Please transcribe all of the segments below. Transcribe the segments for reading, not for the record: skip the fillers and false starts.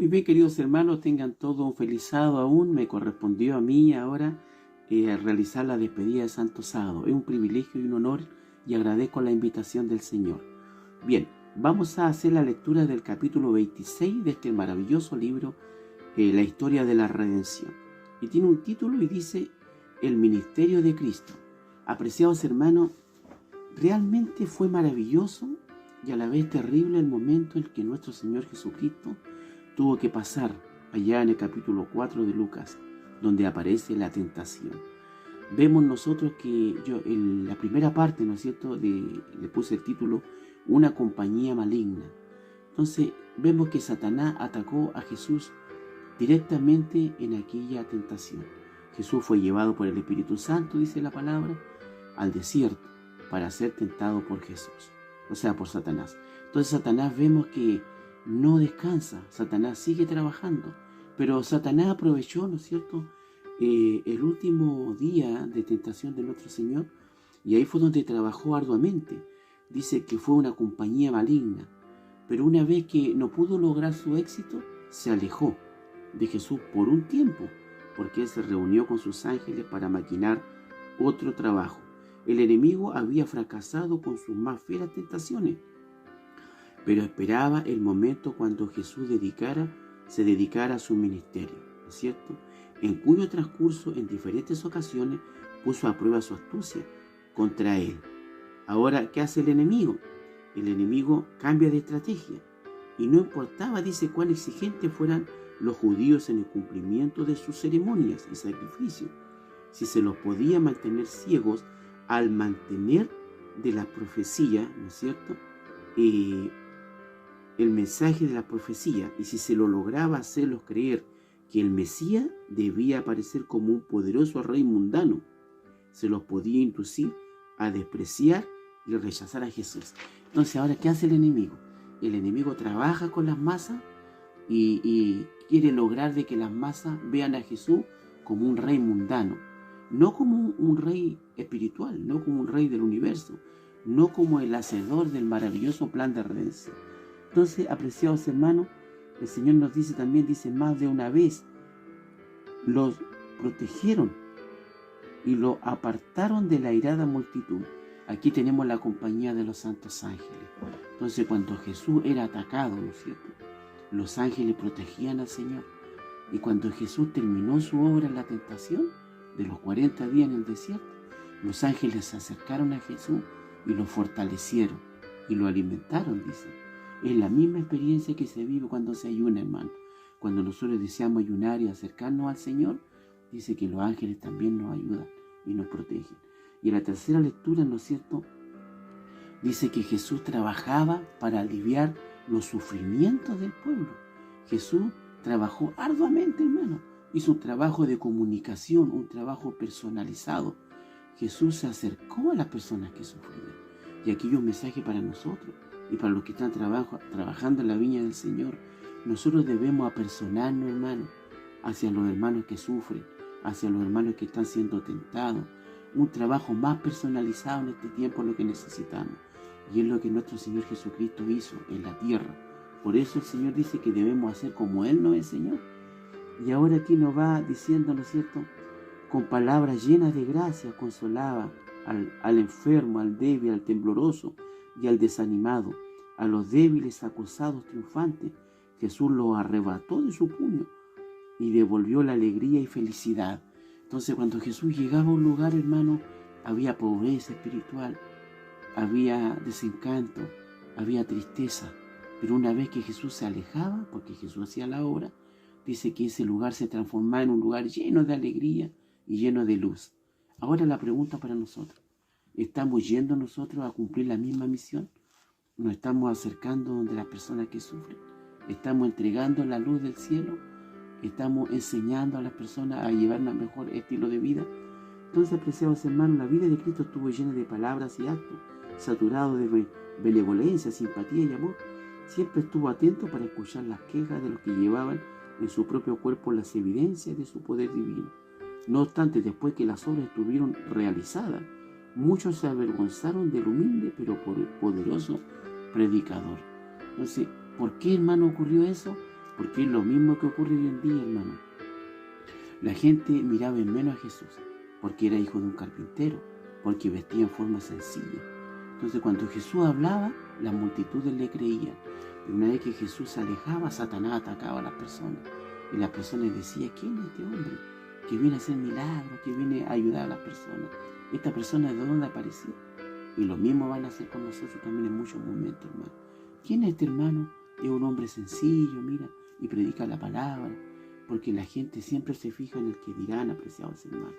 Muy bien, queridos hermanos, tengan todo un feliz sábado aún. Me correspondió a mí ahora realizar la despedida de Santo Sábado. Es un privilegio y un honor y agradezco la invitación del Señor. Bien, vamos a hacer la lectura del capítulo 26 de este maravilloso libro, La historia de la redención. Y tiene un título y dice, El ministerio de Cristo. Apreciados hermanos, realmente fue maravilloso y a la vez terrible el momento en que nuestro Señor Jesucristo tuvo que pasar allá en el capítulo 4 de Lucas, donde aparece la tentación. Vemos nosotros que yo en la primera parte, ¿no es cierto?, le puse el título Una compañía maligna. Entonces vemos que Satanás atacó a Jesús directamente en aquella tentación. Jesús fue llevado por el Espíritu Santo, dice la palabra, al desierto para ser tentado por Jesús, o sea, por Satanás. Entonces Satanás vemos que no descansa, Satanás sigue trabajando, pero Satanás aprovechó, ¿no es cierto?, el último día de tentación de nuestro Señor, y ahí fue donde trabajó arduamente. Dice que fue una compañía maligna, pero una vez que no pudo lograr su éxito, se alejó de Jesús por un tiempo, porque él se reunió con sus ángeles para maquinar otro trabajo. El enemigo había fracasado con sus más fieras tentaciones, pero esperaba el momento cuando Jesús se dedicara a su ministerio, ¿no es cierto?, en cuyo transcurso en diferentes ocasiones puso a prueba su astucia contra él. Ahora, ¿qué hace el enemigo? El enemigo cambia de estrategia y no importaba, dice, cuán exigentes fueran los judíos en el cumplimiento de sus ceremonias y sacrificios, si se los podía mantener ciegos al mantener de la profecía, ¿no es cierto?, el mensaje de la profecía, y si se lo lograba hacerlos creer que el Mesías debía aparecer como un poderoso rey mundano, se los podía inducir a despreciar y rechazar a Jesús. Entonces, ahora, ¿qué hace el enemigo? El enemigo trabaja con las masas y quiere lograr de que las masas vean a Jesús como un rey mundano, no como un rey espiritual, no como un rey del universo, no como el hacedor del maravilloso plan de redención. Entonces, apreciados hermanos, el Señor nos dice también, dice, más de una vez los protegieron y lo apartaron de la airada multitud. Aquí tenemos la compañía de los santos ángeles. Entonces, cuando Jesús era atacado, ¿no es cierto?, los ángeles protegían al Señor. Y cuando Jesús terminó su obra en la tentación, de los 40 días en el desierto, los ángeles se acercaron a Jesús y lo fortalecieron y lo alimentaron, dice. Es la misma experiencia que se vive cuando se ayuna, hermano. Cuando nosotros deseamos ayunar y acercarnos al Señor, dice que los ángeles también nos ayudan y nos protegen. Y en la tercera lectura, ¿no es cierto?, dice que Jesús trabajaba para aliviar los sufrimientos del pueblo. Jesús trabajó arduamente, hermano. Hizo un trabajo de comunicación, un trabajo personalizado. Jesús se acercó a las personas que sufrían. Y aquí hay un mensaje para nosotros y para los que están trabajando en la viña del Señor. Nosotros debemos apersonarnos, hermano, hacia los hermanos que sufren, hacia los hermanos que están siendo tentados. Un trabajo más personalizado en este tiempo es lo que necesitamos. Y es lo que nuestro Señor Jesucristo hizo en la tierra. Por eso el Señor dice que debemos hacer como Él nos enseñó. Y ahora aquí nos va diciendo, ¿no es cierto?, con palabras llenas de gracia consolaba al enfermo, al débil, al tembloroso y al desanimado, a los débiles acusados triunfantes. Jesús los arrebató de su puño y devolvió la alegría y felicidad. Entonces, cuando Jesús llegaba a un lugar, hermano, había pobreza espiritual, había desencanto, había tristeza. Pero una vez que Jesús se alejaba, porque Jesús hacía la obra, dice que ese lugar se transformaba en un lugar lleno de alegría y lleno de luz. Ahora la pregunta para nosotros: ¿estamos yendo nosotros a cumplir la misma misión? ¿Nos estamos acercando donde las personas que sufren? ¿Estamos entregando la luz del cielo? ¿Estamos enseñando a las personas a llevar un mejor estilo de vida? Entonces, apreciados hermanos, la vida de Cristo estuvo llena de palabras y actos, saturado de benevolencia, simpatía y amor. Siempre estuvo atento para escuchar las quejas de los que llevaban en su propio cuerpo las evidencias de su poder divino. No obstante, después que las obras estuvieron realizadas, muchos se avergonzaron del humilde pero poderoso predicador. Entonces, ¿por qué, hermano, ocurrió eso? porque es lo mismo que ocurre hoy en día, hermano. La gente miraba en menos a Jesús, porque era hijo de un carpintero, porque vestía en forma sencilla. Entonces cuando Jesús hablaba, las multitudes le creían. Pero una vez que Jesús se alejaba, Satanás atacaba a las personas. Y las personas decían, ¿quién es este hombre que viene a hacer milagros, que viene a ayudar a las personas? ¿Esta persona de dónde apareció? Y lo mismo van a hacer con nosotros también en muchos momentos, hermano. ¿Quién es este hermano? Es un hombre sencillo, mira, y predica la palabra, porque la gente siempre se fija en el que dirán, apreciados hermanos.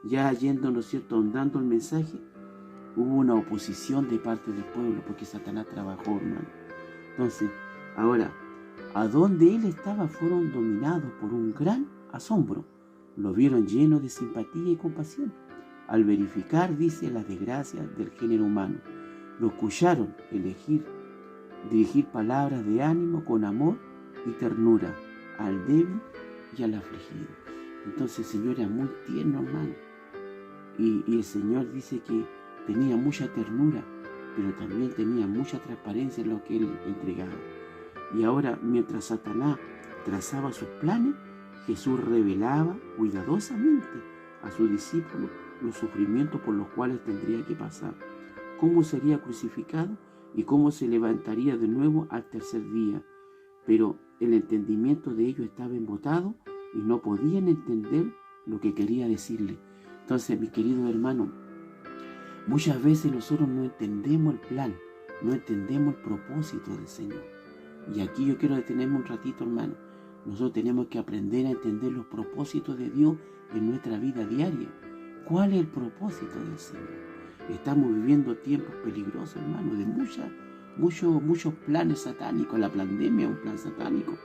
Ya yendo, ¿no es cierto?, ahondando el mensaje, hubo una oposición de parte del pueblo, porque Satanás trabajó, hermano. Entonces, ahora, a donde él estaba fueron dominados por un gran asombro. Lo vieron lleno de simpatía y compasión. Al verificar, dice, las desgracias del género humano, lo escucharon dirigir palabras de ánimo con amor y ternura al débil y al afligido. Entonces el Señor era muy tierno, hermano. Y el Señor dice que tenía mucha ternura, pero también tenía mucha transparencia en lo que Él entregaba. Y ahora, mientras Satanás trazaba sus planes, Jesús revelaba cuidadosamente a sus discípulos los sufrimientos por los cuales tendría que pasar, cómo sería crucificado y cómo se levantaría de nuevo al tercer día. Pero el entendimiento de ellos estaba embotado y no podían entender lo que quería decirle. Entonces, mi querido hermano, muchas veces nosotros no entendemos el plan, no entendemos el propósito del Señor. Y aquí yo quiero detenerme un ratito, hermano. Nosotros tenemos que aprender a entender los propósitos de Dios en nuestra vida diaria. ¿Cuál es el propósito del Señor? Estamos viviendo tiempos peligrosos, hermano, de muchos planes satánicos. La pandemia es un plan satánico.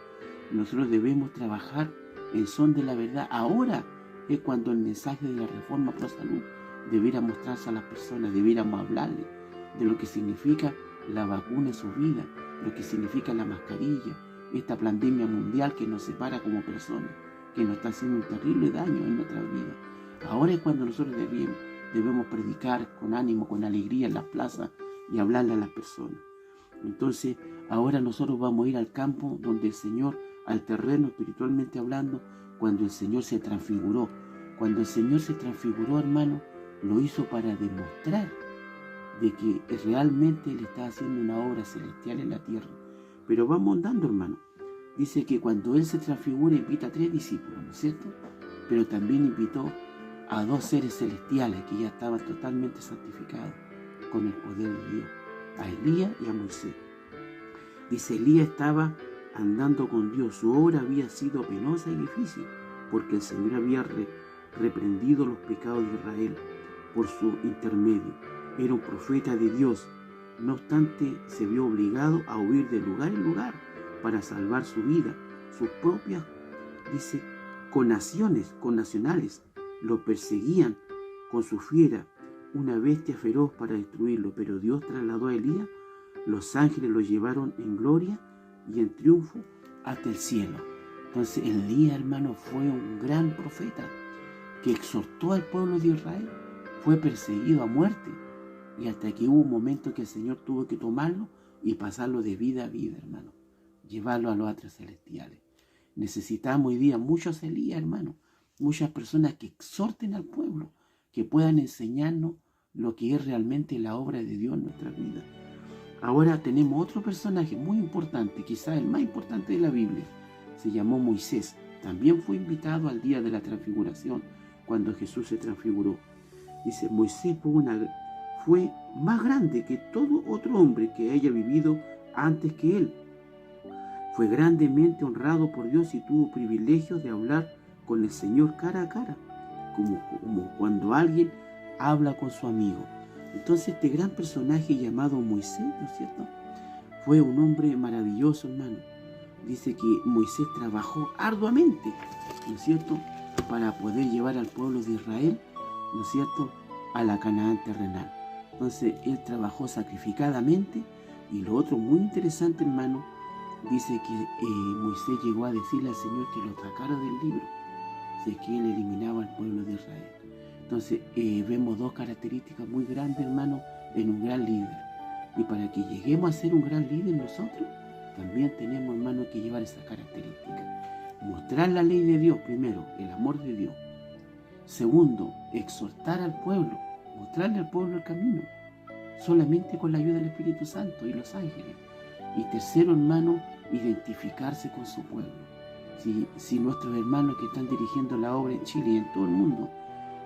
Nosotros debemos trabajar en son de la verdad. Ahora es cuando el mensaje de la reforma pro salud debiera mostrarse a las personas, debiéramos hablarles de lo que significa la vacuna en su vida, lo que significa la mascarilla, esta pandemia mundial que nos separa como personas, que nos está haciendo un terrible daño en nuestra vida. Ahora es cuando nosotros debemos predicar con ánimo, con alegría en las plazas y hablarle a las personas. Entonces, ahora nosotros vamos a ir al campo donde el Señor, al terreno espiritualmente hablando, cuando el Señor se transfiguró. Cuando el Señor se transfiguró, hermano, lo hizo para demostrar de que realmente Él está haciendo una obra celestial en la tierra. Pero vamos andando, hermano. Dice que cuando Él se transfigura, invita a 3 discípulos, ¿no es cierto? Pero también invitó a 2 seres celestiales que ya estaban totalmente santificados con el poder de Dios, a Elías y a Moisés. Dice, Elías estaba andando con Dios. Su obra había sido penosa y difícil, porque el Señor había reprendido los pecados de Israel por su intermedio. Era un profeta de Dios. No obstante, se vio obligado a huir de lugar en lugar para salvar su vida. Sus propias, dice, connacionales lo perseguían con su fiera, una bestia feroz para destruirlo. Pero Dios trasladó a Elías. Los ángeles lo llevaron en gloria y en triunfo hasta el cielo. Entonces Elías, hermano, fue un gran profeta que exhortó al pueblo de Israel. Fue perseguido a muerte y hasta que hubo un momento que el Señor tuvo que tomarlo y pasarlo de vida a vida, hermano, llevarlo a los atrios celestiales. Necesitamos hoy día muchos Elías, hermano, muchas personas que exhorten al pueblo, que puedan enseñarnos lo que es realmente la obra de Dios en nuestra vida. Ahora tenemos otro personaje muy importante, quizás el más importante de la Biblia. Se llamó Moisés. También fue invitado al día de la transfiguración, cuando Jesús se transfiguró. Dice, Moisés fue más grande que todo otro hombre que haya vivido antes que él. Fue grandemente honrado por Dios y tuvo privilegio de hablar con el Señor cara a cara, como cuando alguien habla con su amigo. Entonces este gran personaje llamado Moisés, ¿no es cierto?, fue un hombre maravilloso, hermano. Dice que Moisés trabajó arduamente, ¿no es cierto?, para poder llevar al pueblo de Israel, ¿no es cierto?, a la Canaán terrenal. Entonces él trabajó sacrificadamente. Y lo otro muy interesante, hermano, dice que Moisés llegó a decirle al Señor que lo sacara del libro, si es que él eliminaba al pueblo de Israel. Entonces vemos 2 características muy grandes, hermano, en un gran líder. Y para que lleguemos a ser un gran líder nosotros, también tenemos, hermano, que llevar esa característica. Mostrar la ley de Dios, primero, el amor de Dios. Segundo, exhortar al pueblo, mostrarle al pueblo el camino, solamente con la ayuda del Espíritu Santo y los ángeles. Y tercero, hermano, identificarse con su pueblo. Si nuestros hermanos que están dirigiendo la obra en Chile y en todo el mundo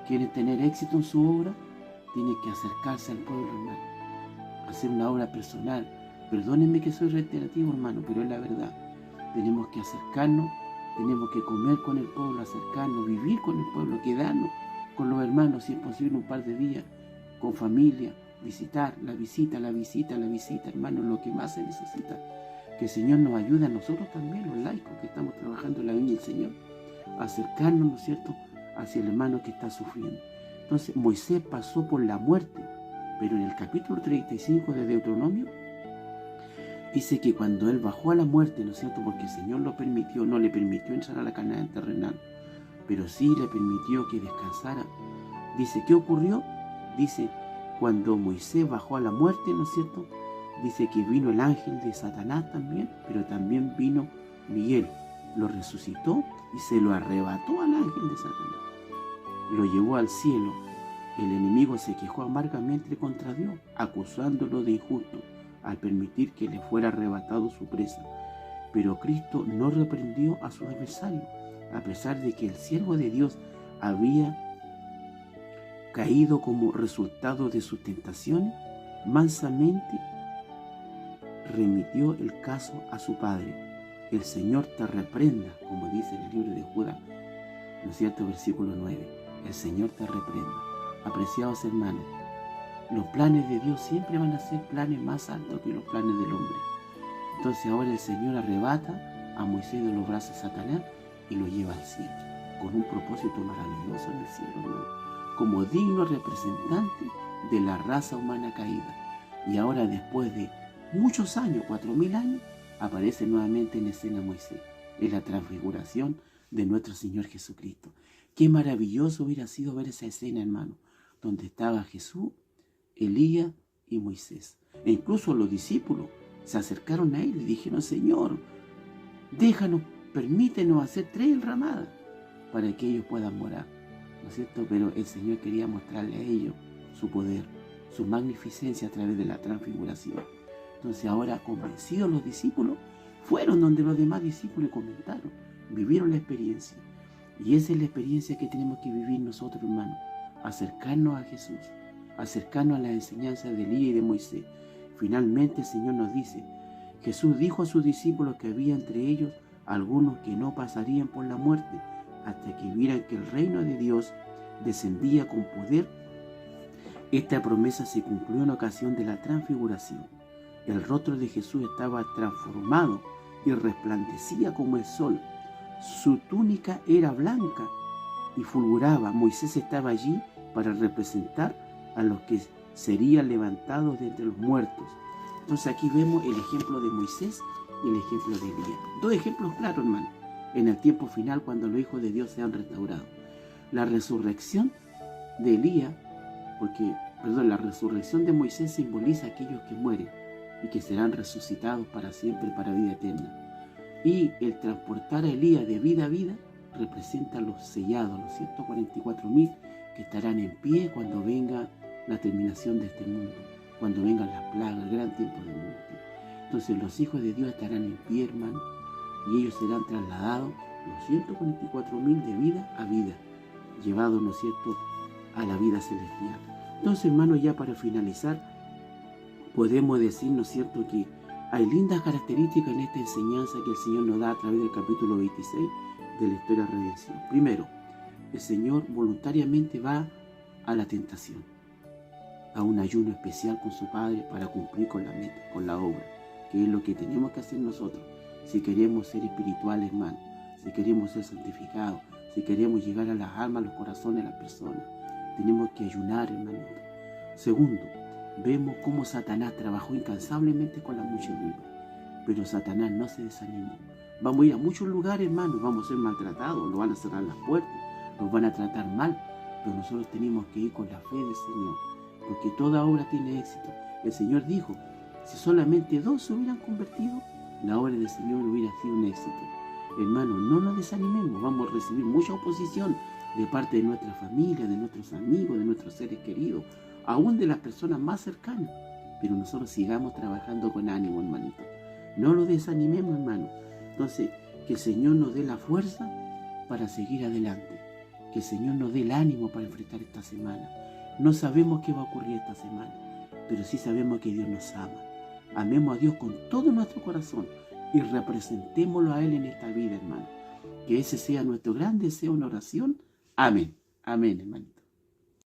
quieren tener éxito en su obra, tienen que acercarse al pueblo, hermano, hacer una obra personal. Perdónenme que soy reiterativo, hermano, pero es la verdad. Tenemos que acercarnos, tenemos que comer con el pueblo, acercarnos, vivir con el pueblo, quedarnos con los hermanos, si es posible un par de días, con familia, visitar, la visita, hermano, lo que más se necesita. Que el Señor nos ayude a nosotros también, los laicos que estamos trabajando en la viña del Señor, a acercarnos, ¿no es cierto?, hacia el hermano que está sufriendo. Entonces, Moisés pasó por la muerte, pero en el capítulo 35 de Deuteronomio, dice que cuando él bajó a la muerte, ¿no es cierto?, porque el Señor lo permitió, no le permitió entrar a la Canaán terrenal, pero sí le permitió que descansara. Dice, ¿qué ocurrió? Dice, cuando Moisés bajó a la muerte, ¿no es cierto?, dice que vino el ángel de Satanás también, pero también vino Miguel, lo resucitó y se lo arrebató al ángel de Satanás. Lo llevó al cielo. El enemigo se quejó amargamente contra Dios, acusándolo de injusto, al permitir que le fuera arrebatado su presa. Pero Cristo no reprendió a sus adversarios, a pesar de que el siervo de Dios había caído como resultado de sus tentaciones, mansamente remitió el caso a su padre. El Señor te reprenda, como dice en el libro de Judas, ¿no es cierto?, versículo 9. El Señor te reprenda. Apreciados hermanos, los planes de Dios siempre van a ser planes más altos que los planes del hombre. Entonces ahora el Señor arrebata a Moisés de los brazos de Satanás y lo lleva al cielo, con un propósito maravilloso en el cielo, hermano, como digno representante de la raza humana caída. Y ahora, después de muchos años, 4000 años, aparece nuevamente en escena Moisés, en la transfiguración de nuestro Señor Jesucristo. Qué maravilloso hubiera sido ver esa escena, hermano, donde estaba Jesús, Elías y Moisés. E incluso los discípulos se acercaron a él y dijeron, Señor, déjanos, permítenos hacer 3 enramadas para que ellos puedan morar, ¿no es cierto? Pero el Señor quería mostrarle a ellos su poder, su magnificencia a través de la transfiguración. Entonces ahora, convencidos los discípulos, fueron donde los demás discípulos comentaron, vivieron la experiencia. Y esa es la experiencia que tenemos que vivir nosotros, hermanos, acercarnos a Jesús, acercarnos a las enseñanzas de Elías y de Moisés. Finalmente el Señor nos dice, Jesús dijo a sus discípulos que había entre ellos algunos que no pasarían por la muerte hasta que vieran que el reino de Dios descendía con poder. Esta promesa se cumplió en ocasión de la transfiguración. El rostro de Jesús estaba transformado y resplandecía como el sol. Su túnica era blanca y fulguraba. Moisés estaba allí para representar a los que serían levantados de entre los muertos. Entonces aquí vemos el ejemplo de Moisés y el ejemplo de Elías. 2 ejemplos claros, hermano, en el tiempo final cuando los hijos de Dios sean restaurados. La resurrección de Elías, la resurrección de Moisés simboliza a aquellos que mueren y que serán resucitados para siempre, para vida eterna. Y el transportar a Elías de vida a vida representa a los sellados, los 144.000 que estarán en pie cuando venga la terminación de este mundo, cuando vengan las plagas, el gran tiempo de muerte. Entonces los hijos de Dios estarán en pie, hermano, y ellos serán trasladados, los 144.000 de vida a vida, llevados, ¿no es cierto?, a la vida celestial. Entonces, hermano, ya para finalizar, podemos decir, ¿no es cierto?, que hay lindas características en esta enseñanza que el Señor nos da a través del capítulo 26 de la historia de redención. Primero, el Señor voluntariamente va a la tentación, a un ayuno especial con su Padre para cumplir con la meta, con la obra, que es lo que tenemos que hacer nosotros si queremos ser espirituales, hermano, si queremos ser santificados, si queremos llegar a las almas, a los corazones de las personas. Tenemos que ayunar, hermano. Segundo, vemos cómo Satanás trabajó incansablemente con la muchedumbre, pero Satanás no se desanimó. Vamos a ir a muchos lugares, hermanos, vamos a ser maltratados, nos van a cerrar las puertas, nos van a tratar mal, pero nosotros tenemos que ir con la fe del Señor, porque toda obra tiene éxito. El Señor dijo, si solamente 2 se hubieran convertido, la obra del Señor hubiera sido un éxito. Hermanos, no nos desanimemos, vamos a recibir mucha oposición de parte de nuestra familia, de nuestros amigos, de nuestros seres queridos, aún de las personas más cercanas. Pero nosotros sigamos trabajando con ánimo, hermanito. No lo desanimemos, hermano. Entonces, que el Señor nos dé la fuerza para seguir adelante. Que el Señor nos dé el ánimo para enfrentar esta semana. No sabemos qué va a ocurrir esta semana, pero sí sabemos que Dios nos ama. Amemos a Dios con todo nuestro corazón y representémoslo a Él en esta vida, hermano. Que ese sea nuestro gran deseo en oración. Amén. Amén, hermanito.